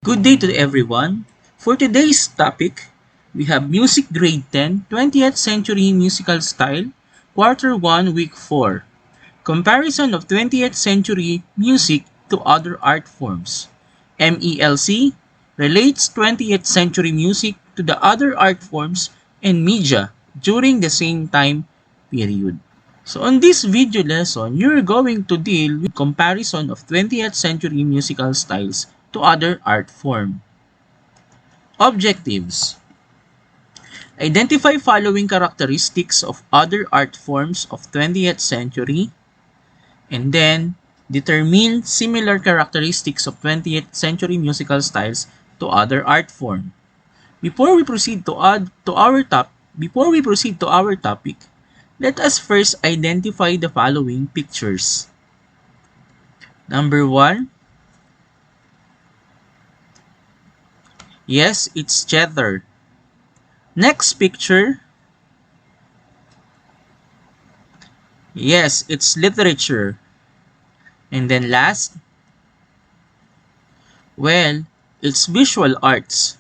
Good day to everyone. For today's topic, we have Music Grade 10, 20th Century Musical Style, Quarter 1, Week 4. Comparison of 20th Century Music to Other Art Forms. MELC relates 20th Century music to the other art forms and media during the same time period. So on this video lesson, you're going to deal with comparison of 20th century musical styles to other art form. Objectives: identify following characteristics of other art forms of 20th century, and then determine similar characteristics of 20th century musical styles to other art form. Before we proceed to our topic, let us first identify the following pictures. Number 1, yes, it's theater. Next picture, yes, it's literature. And then last, well, it's visual arts.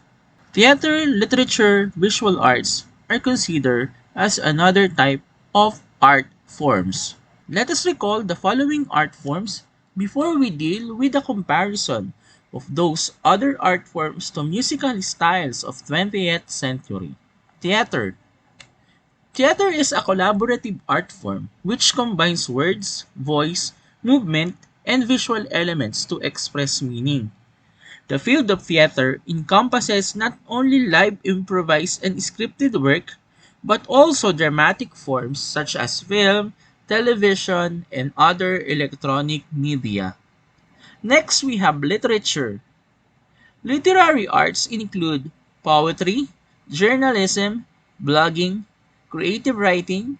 Theater, literature, visual arts are considered as another type of art forms. Let us recall the following art forms before we deal with the comparison of those other art forms to musical styles of 20th century. Theater. Theater is a collaborative art form which combines words, voice, movement, and visual elements to express meaning. The field of theater encompasses not only live improvised and scripted work, but also dramatic forms such as film, television, and other electronic media. Next, we have literature. Literary arts include poetry, journalism, blogging, creative writing.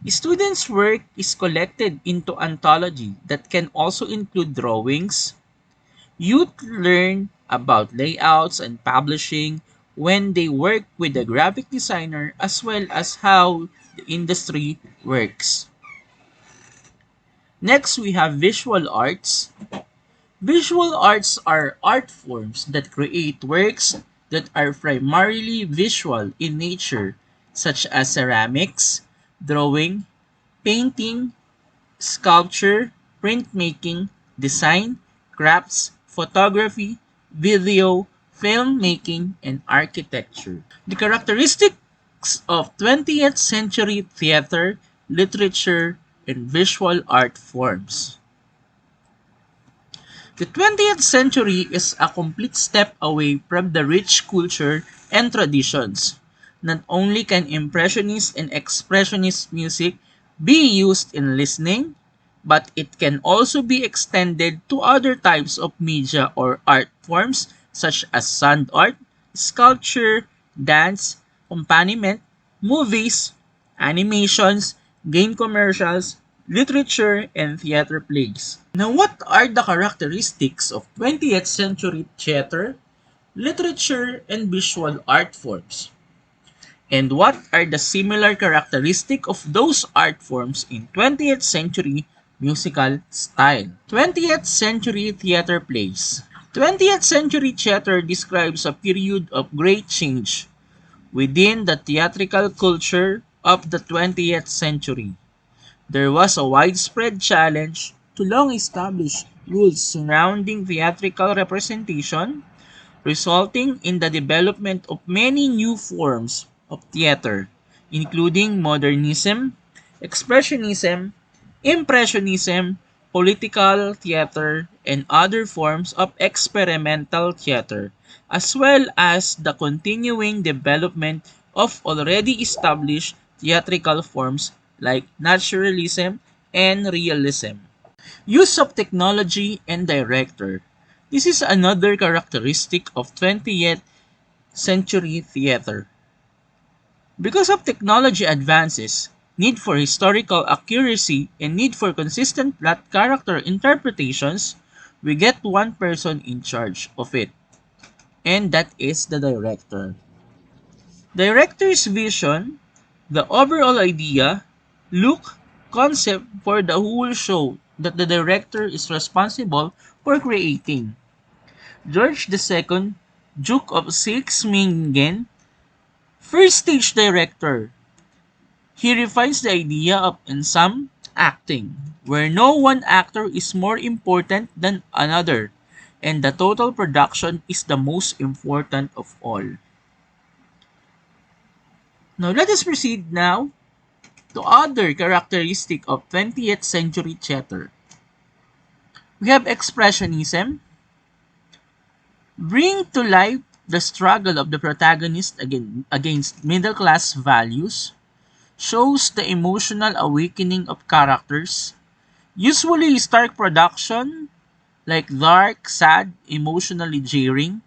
Students' work is collected into anthology that can also include drawings. Youth learn about layouts and publishing when they work with a graphic designer, as well as how the industry works. Next, we have visual arts. Visual arts are art forms that create works that are primarily visual in nature, such as ceramics, drawing, painting, sculpture, printmaking, design, crafts, photography, video, filmmaking, and architecture. The characteristics of 20th century theater, literature, and visual art forms. The 20th century is a complete step away from the rich culture and traditions. Not only can Impressionist and Expressionist music be used in listening, but it can also be extended to other types of media or art forms such as sound art, sculpture, dance, accompaniment, movies, animations, game commercials, literature, and theater plays. Now, what are the characteristics of 20th century theater, literature, and visual art forms? And what are the similar characteristics of those art forms in 20th century musical style? 20th century theater plays. 20th century theater describes a period of great change within the theatrical culture of the 20th century. There was a widespread challenge to long-established rules surrounding theatrical representation, resulting in the development of many new forms of theater, including modernism, expressionism, impressionism, political theater, and other forms of experimental theater, as well as the continuing development of already established theatrical forms like naturalism and realism. Use of technology and director. This is another characteristic of 20th century theater. Because of technology advances, need for historical accuracy, and need for consistent plot character interpretations, we get one person in charge of it, and that is the director. Director's vision, the overall idea, look, concept for the whole show that the director is responsible for creating. George II, Duke of Saxe-Meiningen, first stage director. He refines the idea of ensemble acting, where no one actor is more important than another, and the total production is the most important of all. Now let us proceed now to other characteristic of 20th century theater. We have expressionism, bring to life the struggle of the protagonist against middle-class values, shows the emotional awakening of characters, usually stark production, like dark, sad, emotionally jarring,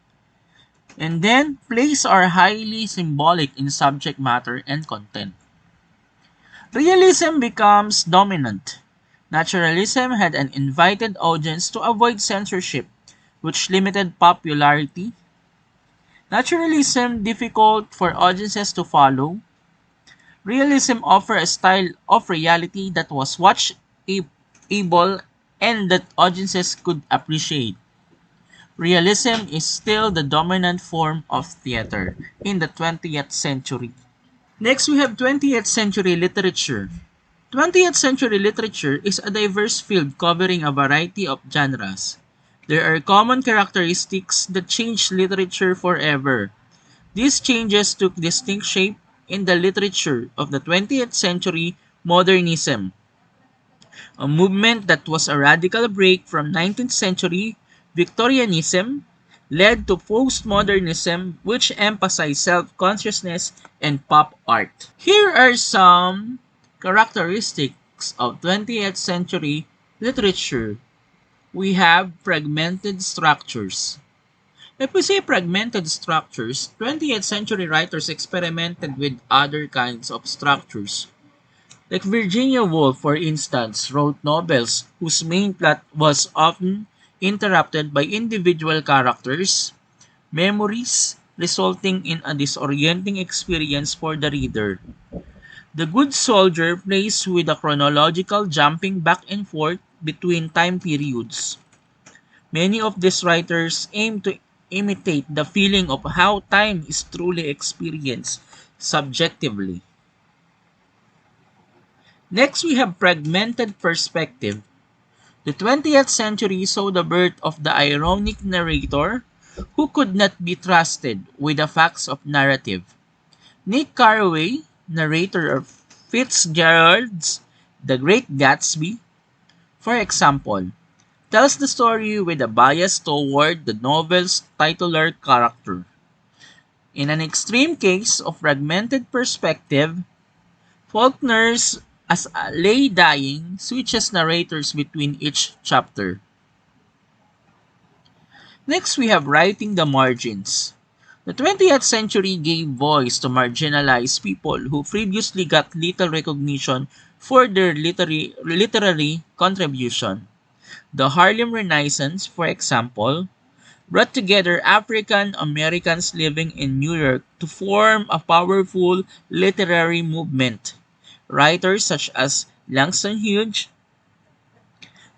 and then plays are highly symbolic in subject matter and content. Realism becomes dominant. Naturalism had an invited audience to avoid censorship, which limited popularity. Naturalism difficult for audiences to follow. Realism offer a style of reality that was able and that audiences could appreciate. Realism is still the dominant form of theater in the 20th century. Next, we have 20th century literature. 20th century literature is a diverse field covering a variety of genres. There are common characteristics that change literature forever. These changes took distinct shape in the literature of the 20th century modernism, a movement that was a radical break from 19th century Victorianism, led to postmodernism, which emphasized self-consciousness and pop art. Here are some characteristics of 20th century literature. We have fragmented structures. If we say fragmented structures, 20th century writers experimented with other kinds of structures. Like Virginia Woolf, for instance, wrote novels whose main plot was often interrupted by individual characters' memories, resulting in a disorienting experience for the reader. The Good Soldier plays with a chronological jumping back and forth between time periods. Many of these writers aim to imitate the feeling of how time is truly experienced subjectively. Next, we have fragmented perspective. The 20th century saw the birth of the ironic narrator who could not be trusted with the facts of narrative. Nick Carraway, narrator of Fitzgerald's The Great Gatsby, for example, tells the story with a bias toward the novel's titular character. In an extreme case of fragmented perspective, Faulkner's As a Lay Dying switches narrators between each chapter. Next, we have writing the margins. The 20th century gave voice to marginalized people who previously got little recognition for their literary contribution. The Harlem Renaissance, for example, brought together African Americans living in New York to form a powerful literary movement. Writers such as Langston Hughes,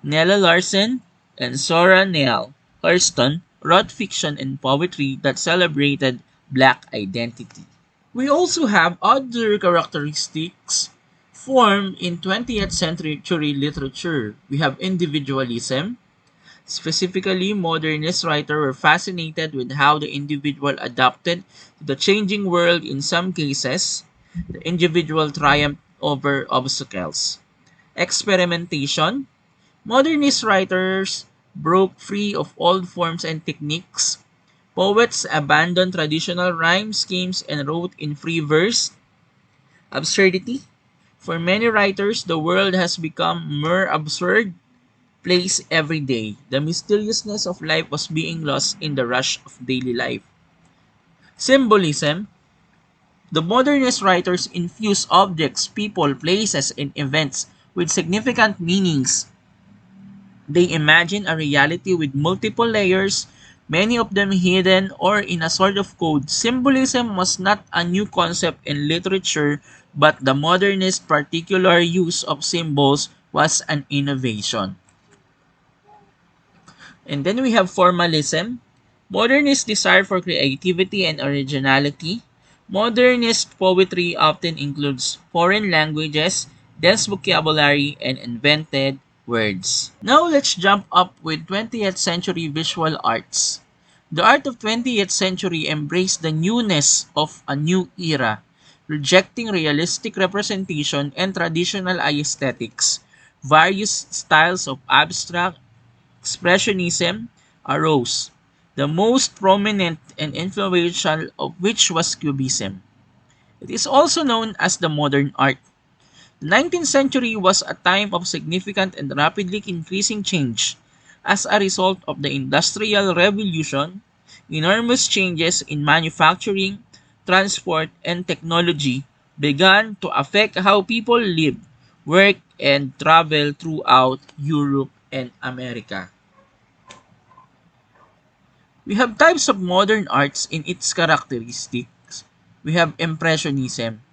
Nella Larsen, and Zora Neale Hurston wrote fiction and poetry that celebrated Black identity. We also have other characteristics formed in 20th century literature. We have individualism. Specifically, modernist writers were fascinated with how the individual adapted to the changing world. In some cases, the individual triumphed over obstacles. Experimentation. Modernist writers broke free of old forms and techniques. Poets abandoned traditional rhyme schemes and wrote in free verse. Absurdity. For many writers, the world has become more absurd place every day. The mysteriousness of life was being lost in the rush of daily life. Symbolism. The modernist writers infuse objects, people, places, and events with significant meanings. They imagine a reality with multiple layers, many of them hidden or in a sort of code. Symbolism was not a new concept in literature, but the modernist particular use of symbols was an innovation. And then we have formalism. Modernist desire for creativity and originality. Modernist poetry often includes foreign languages, dense vocabulary, and invented words. Now let's jump up with 20th century visual arts. The art of 20th century embraced the newness of a new era, rejecting realistic representation and traditional aesthetics. Various styles of abstract expressionism arose, the most prominent and influential of which was Cubism. It is also known as the modern art. The 19th century was a time of significant and rapidly increasing change. As a result of the Industrial Revolution, enormous changes in manufacturing, transport, and technology began to affect how people live, work, and travel throughout Europe and America. We have types of modern arts in its characteristics. We have Impressionism.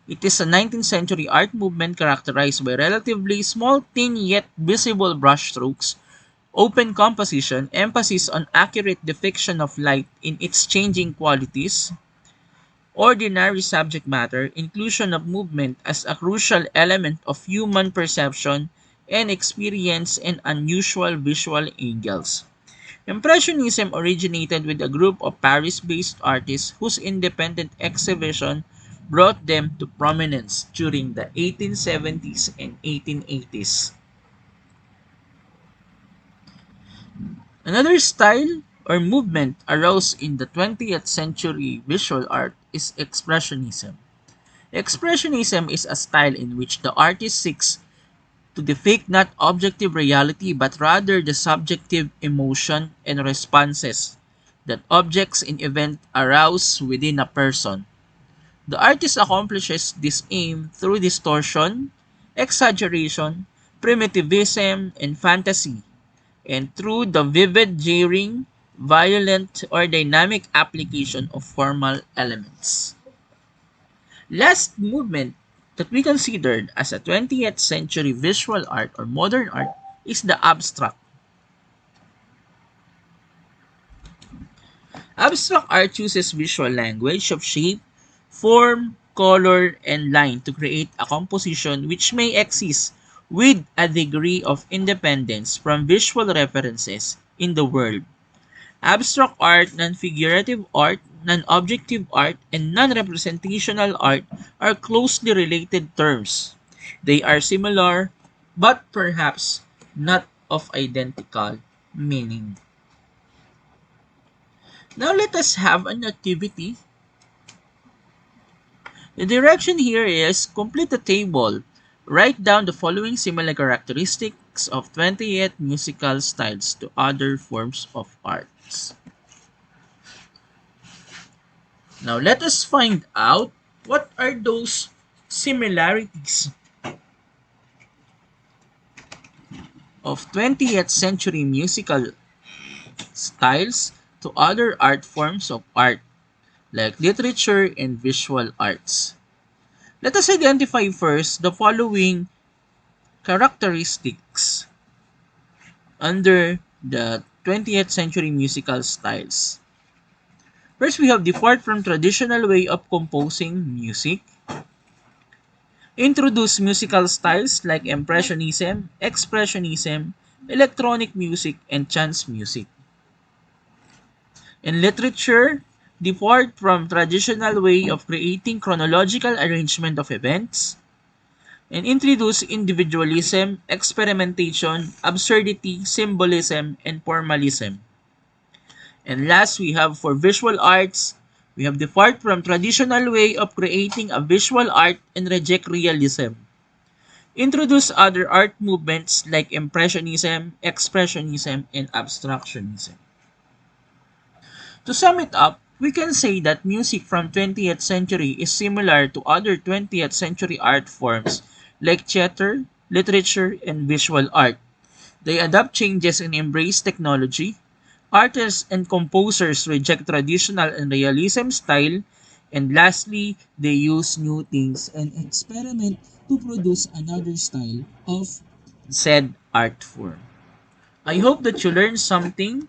It is a 19th century art movement characterized by relatively small, thin yet visible brushstrokes, open composition, emphasis on accurate depiction of light in its changing qualities, ordinary subject matter, inclusion of movement as a crucial element of human perception and experience, and unusual visual angles. Impressionism originated with a group of Paris-based artists whose independent exhibition brought them to prominence during the 1870s and 1880s. Another style or movement arose in the 20th century visual art is Expressionism. Expressionism is a style in which the artist seeks to depict not objective reality but rather the subjective emotion and responses that objects and events arouse within a person. The artist accomplishes this aim through distortion, exaggeration, primitivism, and fantasy, and through the vivid, jeering, violent, or dynamic application of formal elements. Last movement that we considered as a 20th century visual art or modern art is the abstract. Abstract art uses visual language of shape, form, color, and line to create a composition which may exist with a degree of independence from visual references in the world. Abstract art, non-figurative art, non-objective art, and non-representational art are closely related terms. They are similar, but perhaps not of identical meaning. Now let us have an activity. The direction here is complete the table. Write down the following similar characteristics of 20th musical styles to other forms of arts. Now let us find out what are those similarities of 20th century musical styles to other art forms of art like literature and visual arts. Let us identify first the following characteristics under the 20th century musical styles. First, we have depart from traditional way of composing music, introduce musical styles like Impressionism, Expressionism, electronic music, and chant music. In literature, depart from traditional way of creating chronological arrangement of events, and introduce individualism, experimentation, absurdity, symbolism, and formalism. And last, we have for visual arts, we have depart from traditional way of creating a visual art and reject realism. Introduce other art movements like Impressionism, Expressionism, and Abstractionism. To sum it up, we can say that music from 20th century is similar to other 20th century art forms like theater, literature, and visual art. They adapt changes and embrace technology. Artists and composers reject traditional and realism style. And lastly, they use new things and experiment to produce another style of said art form. I hope that you learned something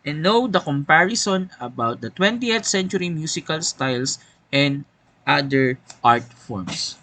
and know the comparison about the 20th century musical styles and other art forms.